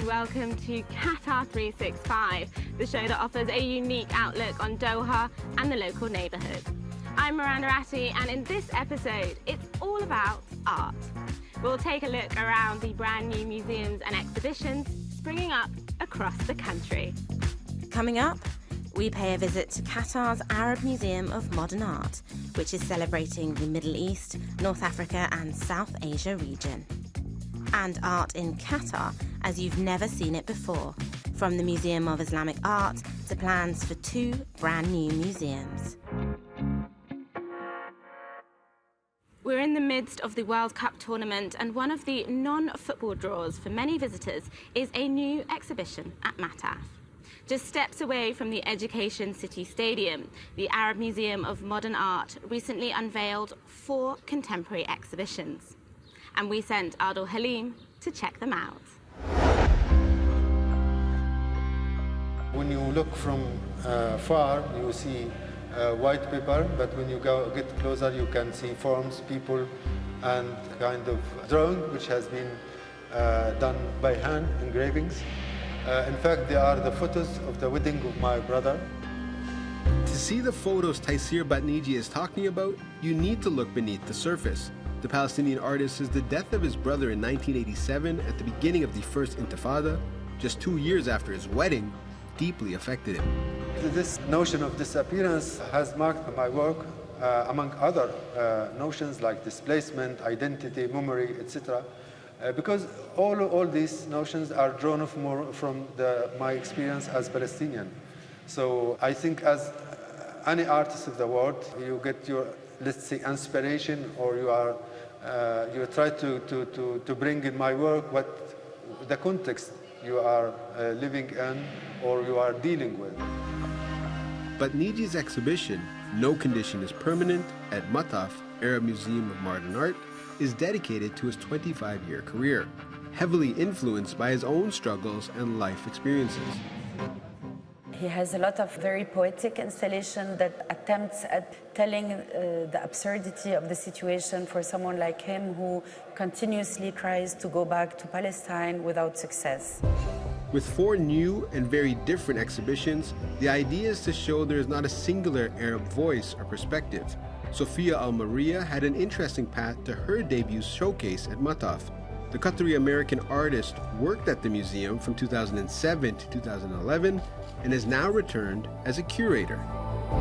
welcome to Qatar 365, the show that offers a unique outlook on Doha and the local neighbourhood. I'm Miranda Ratti, and in this episode, it's all about art. We'll take a look around the brand new museums and exhibitions springing up across the country. Coming up, we pay a visit to Qatar's Arab Museum of Modern Art, which is celebrating the Middle East, North Africa and South Asia region. And art in Qatar as you've never seen it before, from the Museum of Islamic Art to plans for 2 brand new museums. We're in the midst of the World Cup tournament, and one of the non-football draws for many visitors is a new exhibition at Mathaf. Just steps away from the Education City Stadium, the Arab Museum of Modern Art recently unveiled 4 contemporary exhibitions. And we sent Adil Halim to check them out. When you look from far, you see white paper, but when you get closer, you can see forms, people, and kind of drawing, which has been done by hand, engravings. In fact, they are the photos of the wedding of my brother. To see the photos Taysir Batniji is talking about, you need to look beneath the surface. The Palestinian artist says the death of his brother in 1987, at the beginning of the first Intifada, just 2 years after his wedding, deeply affected him. This notion of disappearance has marked my work, among other notions like displacement, identity, memory, etc. Because all these notions are drawn from my experience as Palestinian. So I think as any artist of the world, you get your, let's say, inspiration, or you try to bring in my work what the context you are living in or you are dealing with. But Niji's exhibition, No Condition is Permanent, at Mathaf, Arab Museum of Modern Art, is dedicated to his 25-year career, heavily influenced by his own struggles and life experiences. He has a lot of very poetic installation that attempts at telling the absurdity of the situation for someone like him who continuously tries to go back to Palestine without success. With 4 new and very different exhibitions, the idea is to show there is not a singular Arab voice or perspective. Sophia Al-Maria had an interesting path to her debut showcase at Mathaf. The Qatari-American artist worked at the museum from 2007 to 2011 and has now returned as a curator.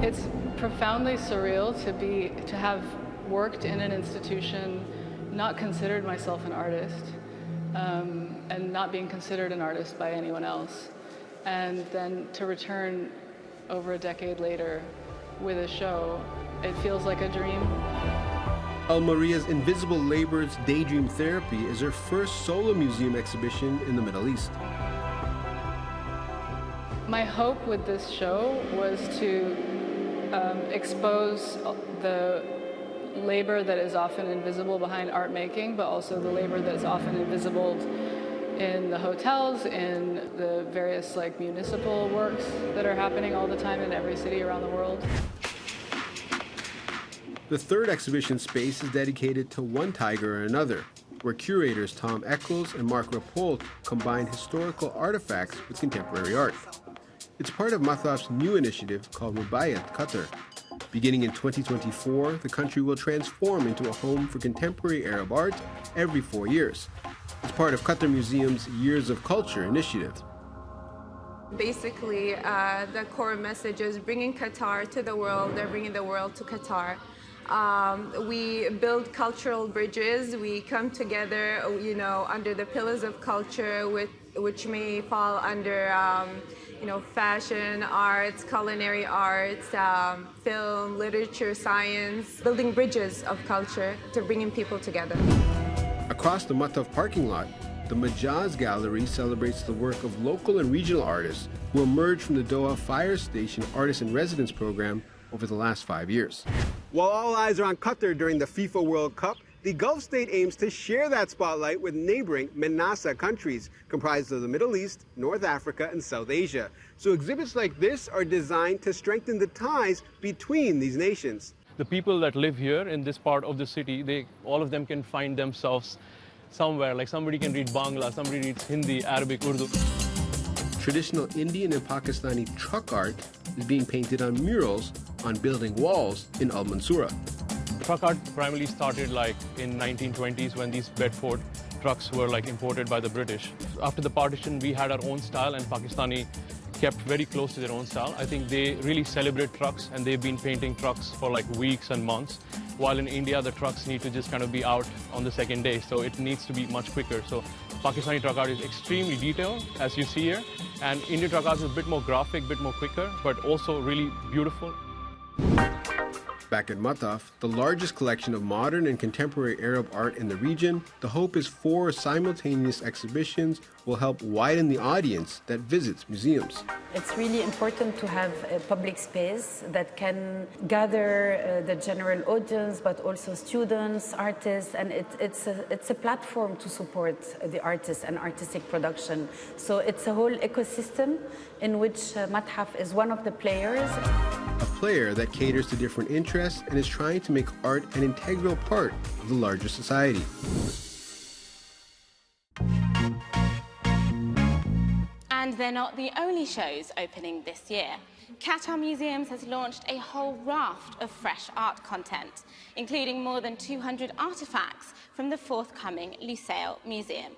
It's profoundly surreal to have worked in an institution, not considered myself an artist, and not being considered an artist by anyone else, and then to return over a decade later with a show. It feels like a dream. Al-Maria's Invisible Labor's Daydream Therapy is her first solo museum exhibition in the Middle East. My hope with this show was to expose the labor that is often invisible behind art making, but also the labor that is often invisible in the hotels, in the various municipal works that are happening all the time in every city around the world. The third exhibition space is dedicated to One Tiger or Another, where curators Tom Eccles and Mark Rapolt combine historical artifacts with contemporary art. It's part of Mathaf's new initiative called Mubayat Qatar. Beginning in 2024, the country will transform into a home for contemporary Arab art every 4 years. It's part of Qatar Museum's Years of Culture initiative. Basically, the core message is bringing Qatar to the world. They're bringing the world to Qatar. We build cultural bridges. We come together, under the pillars of culture, which may fall under, fashion, arts, culinary arts, film, literature, science, building bridges of culture to bringing people together. Across the Mathaf parking lot, the Majaz Gallery celebrates the work of local and regional artists who emerged from the Doha Fire Station Artist in Residence program over the last 5 years. While all eyes are on Qatar during the FIFA World Cup, the Gulf state aims to share that spotlight with neighboring MENASA countries, comprised of the Middle East, North Africa, and South Asia. So exhibits like this are designed to strengthen the ties between these nations. The people that live here in this part of the city, all of them can find themselves somewhere, like somebody can read Bangla, somebody reads Hindi, Arabic, Urdu. Traditional Indian and Pakistani truck art is being painted on murals on building walls in Al Mansoura. Truck art primarily started like in 1920s when these Bedford trucks were like imported by the British. After the partition, we had our own style, and Pakistani kept very close to their own style. I think they really celebrate trucks, and they've been painting trucks for like weeks and months, while in India the trucks need to just kind of be out on the second day, so it needs to be much quicker. So Pakistani truck art is extremely detailed, as you see here, and Indian truck art is a bit more graphic, a bit more quicker, but also really beautiful. Back at Mathaf, the largest collection of modern and contemporary Arab art in the region, the hope is 4 simultaneous exhibitions will help widen the audience that visits museums. It's really important to have a public space that can gather the general audience, but also students, artists, and it's a platform to support the artists and artistic production. So it's a whole ecosystem in which Mathaf is one of the players. A player that caters to different interests and is trying to make art an integral part of the larger society. And they're not the only shows opening this year. Qatar Museums has launched a whole raft of fresh art content, including more than 200 artifacts from the forthcoming Lusail Museum.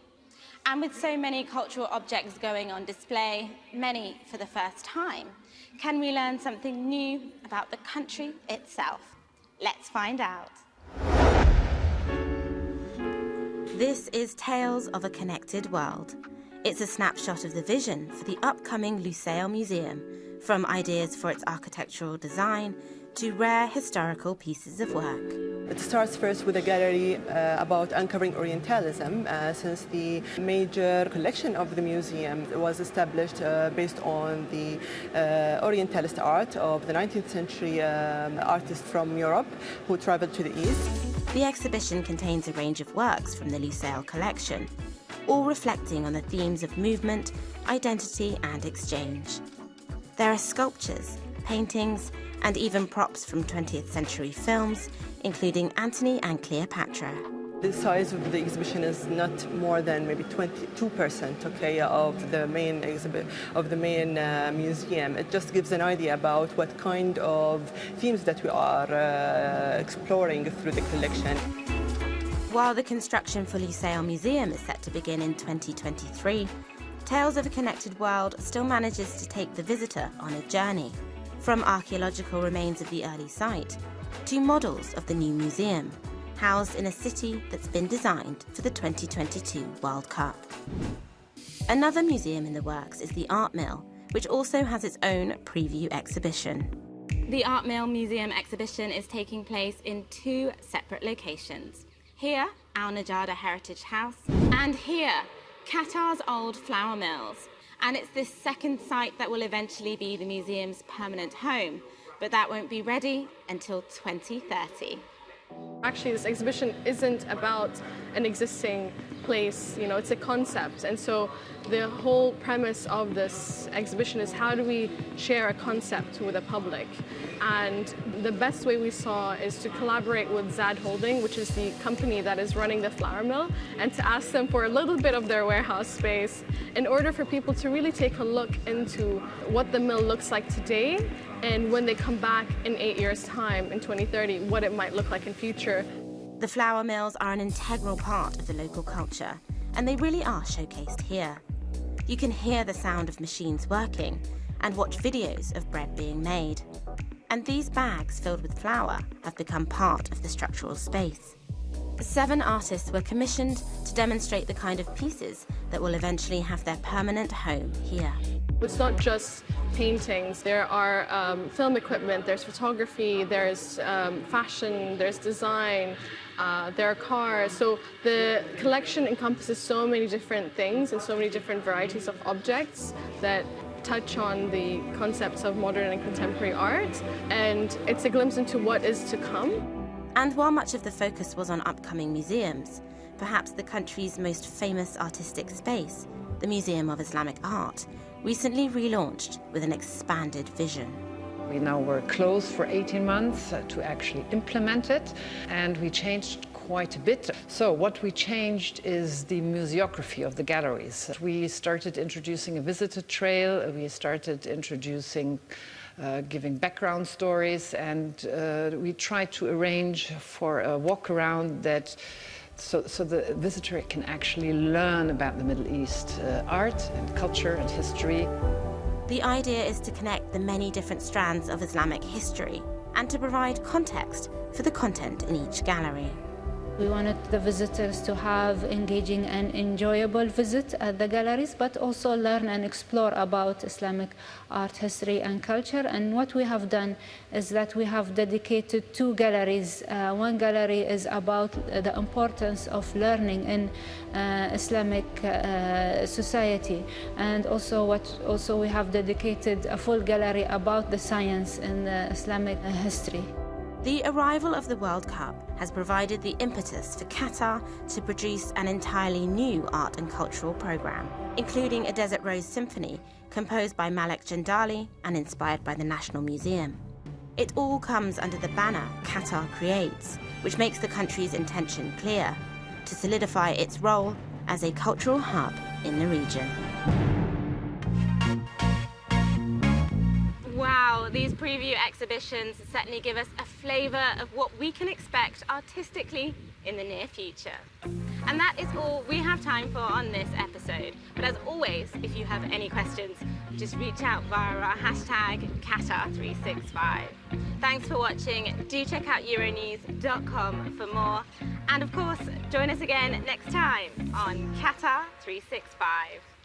And with so many cultural objects going on display, many for the first time, can we learn something new about the country itself? Let's find out. This is Tales of a Connected World. It's a snapshot of the vision for the upcoming Lusail Museum, from ideas for its architectural design to rare historical pieces of work. It starts first with a gallery about uncovering Orientalism, since the major collection of the museum was established based on the Orientalist art of the 19th century artists from Europe who traveled to the East. The exhibition contains a range of works from the Lusail collection, all reflecting on the themes of movement, identity and exchange. There are sculptures, paintings, and even props from 20th century films, including Antony and Cleopatra. The size of the exhibition is not more than maybe 22%, okay, of the main museum. It just gives an idea about what kind of themes that we are exploring through the collection. While the construction for Lusail Museum is set to begin in 2023, Tales of a Connected World still manages to take the visitor on a journey, from archaeological remains of the early site to models of the new museum, housed in a city that's been designed for the 2022 World Cup. Another museum in the works is the Art Mill, which also has its own preview exhibition. The Art Mill Museum exhibition is taking place in 2 separate locations. Here, Al Najada Heritage House, and here, Qatar's old flour mills. And it's this second site that will eventually be the museum's permanent home, but that won't be ready until 2030. Actually, this exhibition isn't about an existing place, it's a concept. And so the whole premise of this exhibition is how do we share a concept with the public? And the best way we saw is to collaborate with Zad Holding, which is the company that is running the flour mill, and to ask them for a little bit of their warehouse space in order for people to really take a look into what the mill looks like today, and when they come back in 8 years' time, in 2030, what it might look like in future. The flour mills are an integral part of the local culture, and they really are showcased here. You can hear the sound of machines working and watch videos of bread being made. And these bags filled with flour have become part of the structural space. 7 artists were commissioned to demonstrate the kind of pieces that will eventually have their permanent home here. It's not just paintings. There are film equipment, there's photography, there's fashion, there's design, there are cars. So the collection encompasses so many different things and so many different varieties of objects that touch on the concepts of modern and contemporary art, and it's a glimpse into what is to come. And while much of the focus was on upcoming museums, perhaps the country's most famous artistic space, the Museum of Islamic Art, recently relaunched with an expanded vision. We now were closed for 18 months to actually implement it, and we changed quite a bit. So what we changed is the museography of the galleries. We started introducing a visitor trail, we started introducing giving background stories, and we tried to arrange for a walk around that so the visitor can actually learn about the Middle East art and culture and history. The idea is to connect the many different strands of Islamic history and to provide context for the content in each gallery. We wanted the visitors to have engaging and enjoyable visit at the galleries, but also learn and explore about Islamic art, history and culture. And what we have done is that we have dedicated 2 galleries. One gallery is about the importance of learning in Islamic society, and also we have dedicated a full gallery about the science in Islamic history. The arrival of the World Cup has provided the impetus for Qatar to produce an entirely new art and cultural programme, including a Desert Rose Symphony composed by Malek Jandali and inspired by the National Museum. It all comes under the banner Qatar Creates, which makes the country's intention clear: to solidify its role as a cultural hub in the region. Wow, these preview exhibitions certainly give us a flavour of what we can expect artistically in the near future. And that is all we have time for on this episode. But as always, if you have any questions, just reach out via our hashtag Qatar365. Thanks for watching. Do check out Euronews.com for more. And of course, join us again next time on Qatar365.